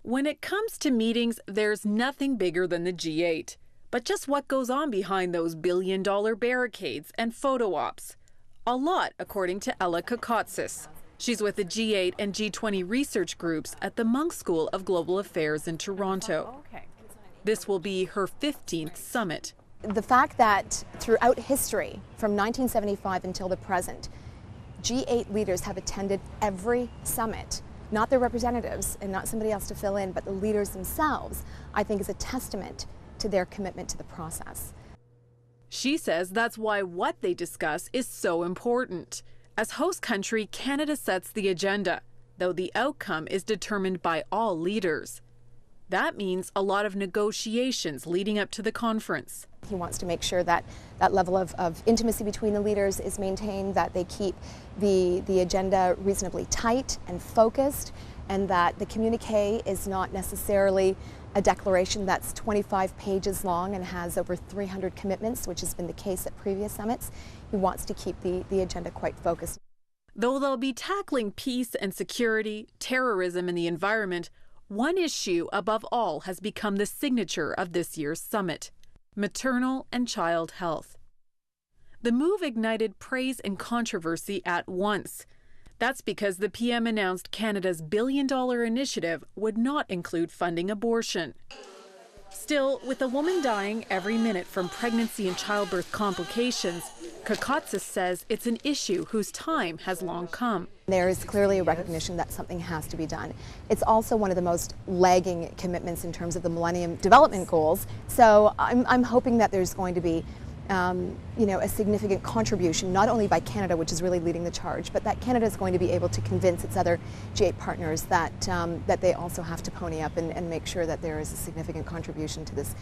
When it comes to meetings, there's nothing bigger than the G8. But just what goes on behind those billion-dollar barricades and photo ops? A lot, according to Ella Kokotsis. She's with the G8 and G20 research groups at the Munk School of Global Affairs in Toronto. This will be her 15th summit. The fact that throughout history, from 1975 until the present, G8 leaders have attended every summit, not their representatives and not somebody else to fill in, but the leaders themselves, I think is a testament to their commitment to the process. She says that's why what they discuss is so important. As host country, Canada sets the agenda, though the outcome is determined by all leaders. That means a lot of negotiations leading up to the conference. He wants to make sure that that level of intimacy between the leaders is maintained, that they keep the agenda reasonably tight and focused, and that the communique is not necessarily a declaration that's 25 pages long and has over 300 commitments, which has been the case at previous summits. He wants to keep the agenda quite focused. Though they'll be tackling peace and security, terrorism and the environment, one issue above all has become the signature of this year's summit: maternal and child health. The move ignited praise and controversy at once. That's because the PM announced Canada's billion-dollar initiative would not include funding abortion. Still, with a woman dying every minute from pregnancy and childbirth complications, Kokotsis says it's an issue whose time has long come. There is clearly a recognition that something has to be done. It's also one of the most lagging commitments in terms of the Millennium Development Goals. So I'm hoping that there's going to be a significant contribution, not only by Canada, which is really leading the charge, but that Canada is going to be able to convince its other G8 partners that they also have to pony up and make sure that there is a significant contribution to this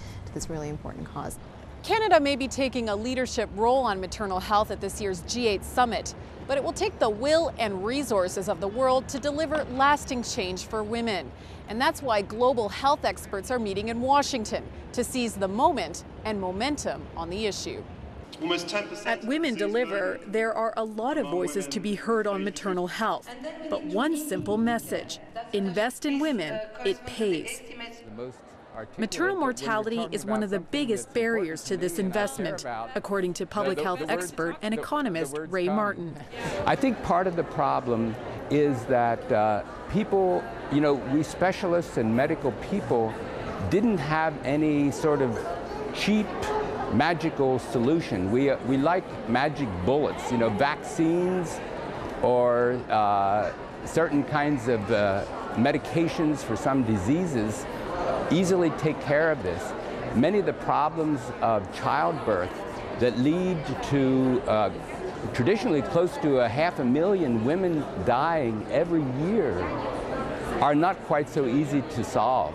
really important cause. Canada may be taking a leadership role on maternal health at this year's G8 summit, but it will take the will and resources of the world to deliver lasting change for women. And that's why global health experts are meeting in Washington to seize the moment and momentum on the issue. At Women Deliver, there are a lot of voices to be heard on maternal health, but one simple message: invest in women, it pays. Maternal mortality is one of the biggest barriers to this investment, according to public health expert and economist Ray Martin. I think part of the problem is that people, we specialists and medical people didn't have any sort of cheap, magical solution. We like magic bullets, vaccines or certain kinds of medications for some diseases easily take care of this. Many of the problems of childbirth that lead to traditionally close to 500,000 women dying every year are not quite so easy to solve.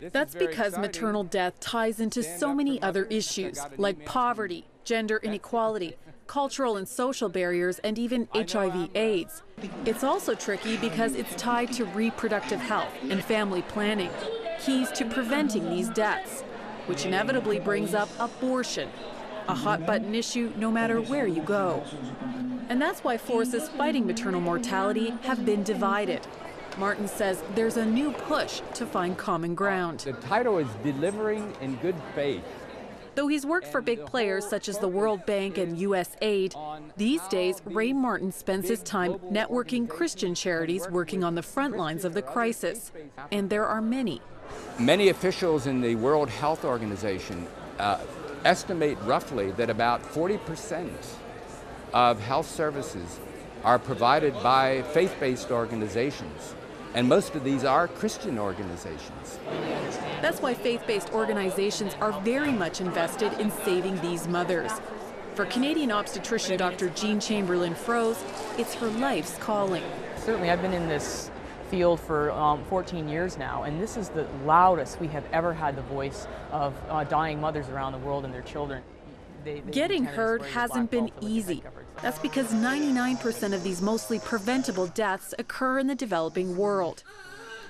That's because maternal death ties into so many other issues like poverty, gender inequality, cultural and social barriers, and even HIV/AIDS. It's also tricky because it's tied to reproductive health and family planning, keys to preventing these deaths, which inevitably brings up abortion, a hot-button issue no matter where you go. And that's why forces fighting maternal mortality have been divided. Martin says there's a new push to find common ground. The title is Delivering in Good Faith. Though he's worked for big players such as the World Bank and USAID, these days Ray Martin spends his time networking Christian charities working on the front lines of the crisis. And there are many. Many officials in the World Health Organization estimate roughly that about 40% of health services are provided by faith-based organizations. And most of these are Christian organizations. That's why faith-based organizations are very much invested in saving these mothers. For Canadian obstetrician Dr. Jean Chamberlain Froese, it's her life's calling. Certainly, I've been in this field for 14 years now, and this is the loudest we have ever had the voice of dying mothers around the world and their children. Getting heard hasn't been easy. That's because 99% of these mostly preventable deaths occur in the developing world.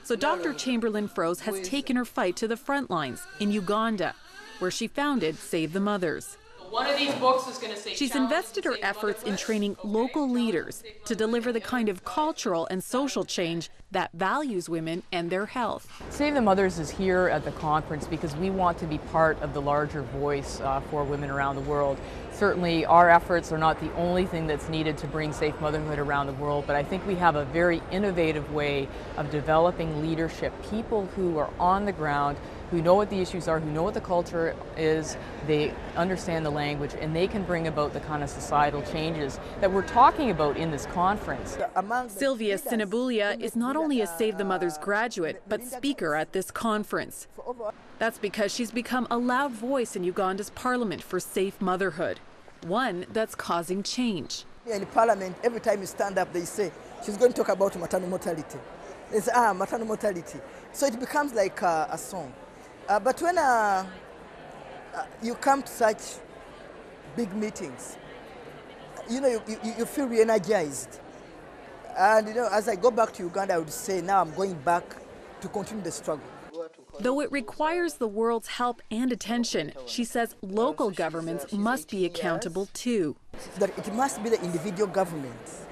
So Dr. Chamberlain Froese has taken her fight to the front lines in Uganda, where she founded Save the Mothers. One of these books is going to say She's invested her efforts in training local leaders to deliver the kind of cultural and social change that values women and their health. Save the Mothers is here at the conference because we want to be part of the larger voice for women around the world. Certainly our efforts are not the only thing that's needed to bring safe motherhood around the world, but I think we have a very innovative way of developing leadership, people who are on the ground, who know what the issues are, who know what the culture is, they understand the language, and they can bring about the kind of societal changes that we're talking about in this conference. Sylvia Ssinabulya is not only a Save the Mothers graduate, but speaker at this conference. That's because she's become a loud voice in Uganda's parliament for safe motherhood, one that's causing change. In parliament, every time you stand up, they say, she's going to talk about maternal mortality. They say, maternal mortality. So it becomes like a song. But when you come to such big meetings, you feel re-energized. And as I go back to Uganda, I would say now I'm going back to continue the struggle. Though it requires the world's help and attention, she says local governments must be accountable too. That it must be the individual governments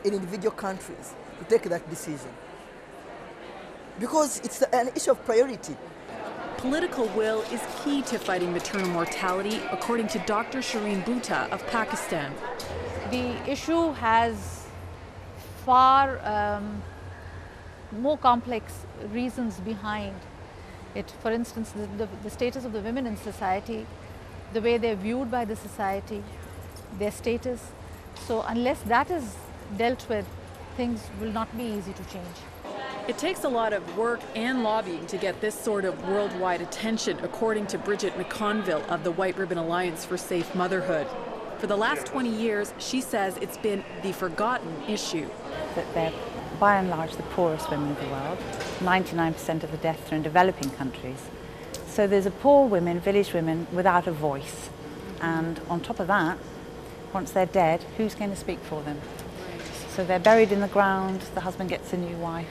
in individual countries to take that decision. Because it's an issue of priority. Political will is key to fighting maternal mortality, according to Dr. Shereen Bhutta of Pakistan. The issue has far more complex reasons behind it. For instance, the status of the women in society, the way they're viewed by the society, their status. So unless that is dealt with, things will not be easy to change. It takes a lot of work and lobbying to get this sort of worldwide attention, according to Brigid McConville of the White Ribbon Alliance for Safe Motherhood. For the last 20 years, she says it's been the forgotten issue. That they're, by and large, the poorest women of the world. 99% of the deaths are in developing countries. So there's a poor women, village women, without a voice. And on top of that, once they're dead, who's going to speak for them? So they're buried in the ground, the husband gets a new wife,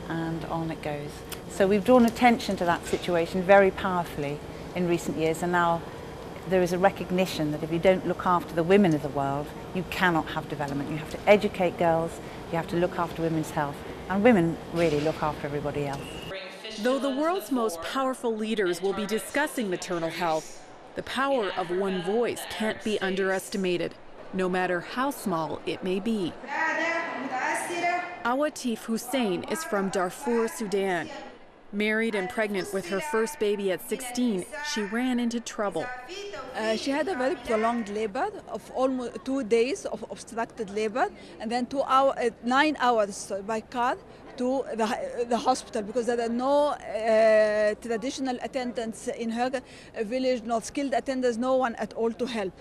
and on it goes. So we've drawn attention to that situation very powerfully in recent years, and now there is a recognition that if you don't look after the women of the world, you cannot have development. You have to educate girls, you have to look after women's health, and women really look after everybody else. Though the world's most powerful leaders will be discussing maternal health, the power of one voice can't be underestimated, no matter how small it may be. Awatif Hussein is from Darfur, Sudan. Married and pregnant with her first baby at 16, she ran into trouble. She had a very prolonged labor of almost 2 days of obstructed labor, and then 9 hours by car to the hospital, because there are no traditional attendants in her village, not skilled attendants, no one at all to help.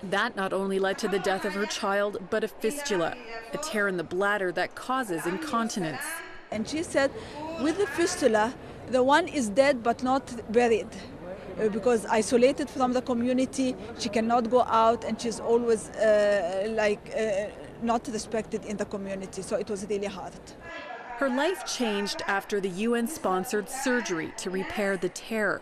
That not only led to the death of her child, but a fistula, a tear in the bladder that causes incontinence. And she said, with the fistula, the one is dead but not buried, because isolated from the community, she cannot go out, and she's always not respected in the community, so it was really hard. Her life changed after the UN-sponsored surgery to repair the tear.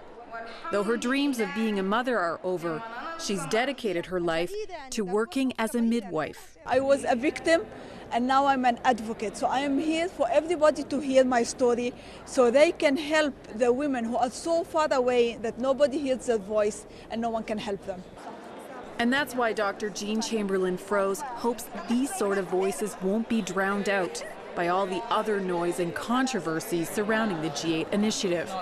Though her dreams of being a mother are over, she's dedicated her life to working as a midwife. I was a victim, and now I'm an advocate. So I am here for everybody to hear my story, so they can help the women who are so far away that nobody hears their voice and no one can help them. And that's why Dr. Jean Chamberlain Froese hopes these sort of voices won't be drowned out by all the other noise and controversies surrounding the G8 initiative.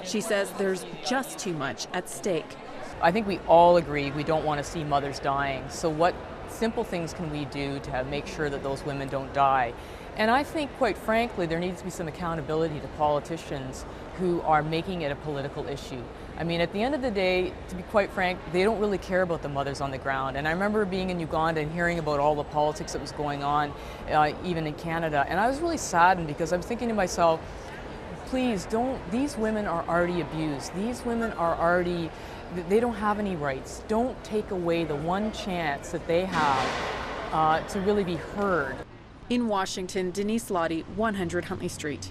She says there's just too much at stake. I think we all agree we don't want to see mothers dying. So what simple things can we do to make sure that those women don't die? And I think, quite frankly, there needs to be some accountability to politicians who are making it a political issue. I mean, at the end of the day, to be quite frank, they don't really care about the mothers on the ground. And I remember being in Uganda and hearing about all the politics that was going on, even in Canada. And I was really saddened, because I'm thinking to myself, please don't, these women are already abused. These women are already, they don't have any rights. Don't take away the one chance that they have to really be heard. In Washington, Denise, Lodde, 100 Huntley Street.